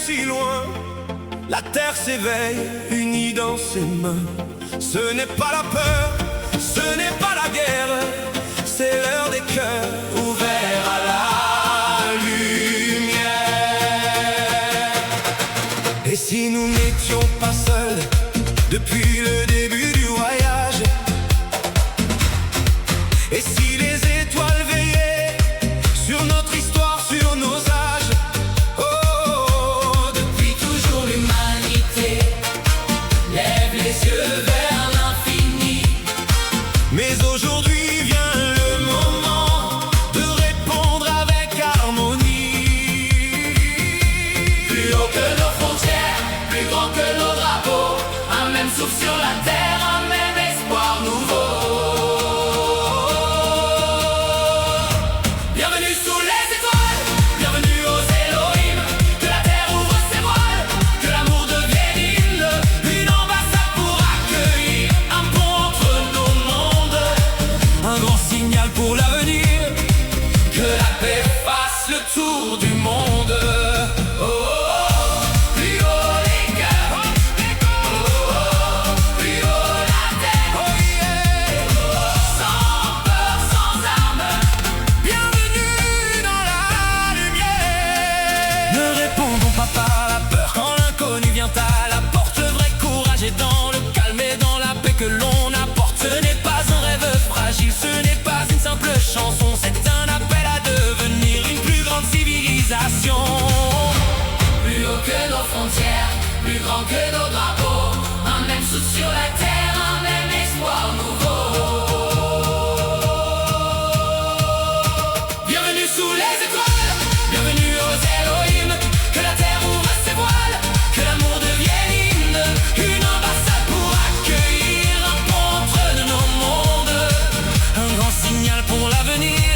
si loin. La terre s'éveille, unie dans ses mains. Ce n'est pas la peur, ce n'est pas la guerre, c'est l'heure des cœurs ouverts à la lumière. Et si nous n'étions pas seuls depuis le début du voyage? Et si les étoiles veillaient sur notre histoire, sur nos âges? Oh, depuis toujours l'humanité lève les yeux vers l'infini. mais aujourd'hui vient le moment de répondre avec harmonie. Plus haut que nos frontières, plus grand que nos drapeaux, un même souffle sur la terre, un même espoir nouveau. Bienvenue sous les étoiles, bienvenue aux Elohim. Que la terre ouvre ses voiles, que l'amour devienne hymne, une ambassade pour accueillir un pont entre nos mondes. Un grand signal pour l'avenir, Que la paix fasse le tour du monde. Oh, oh, oh. Plus haut les cœurs, oh, oh. Plus haut la terre, oh yeah. sans peur, sans armes. Bienvenue dans la lumière. Ne répondons pas par la peur quand l'inconnu vient à la porte. Le vrai courage est dans le calme et dans la paix que l'on apporte. Ce n'est pas un rêve fragile, ce n'est pas une simple chanson, c'est un appel à devenir une plus grande civilisation. Plus haut que nos frontières, plus grand que nos drapeaux, un même souffle sur la terre, un même espoir nouveau. Bienvenue sous les étoiles, bienvenue aux Elohim. Que la terre ouvre ses voiles, que l'amour devienne hymne, une ambassade pour accueillir un pont entre nos mondes. Un grand signal pour l'avenir,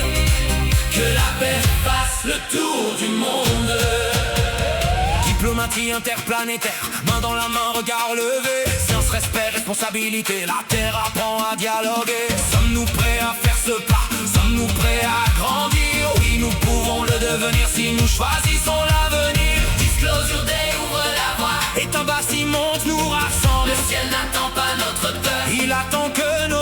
Que la paix fasse le tour du monde. diplomatie interplanétaire, main dans la main, regard levé. Science, respect, responsabilité, la terre apprend à dialoguer. Sommes-nous prêts à faire ce pas? Sommes-nous prêts à grandir? Oui, nous pouvons le devenir si nous choisissons l'avenir. Disclosure Day ouvre la voie, Et un bas monte nous rassemble. le ciel n'attend pas notre peur. Il attend que nos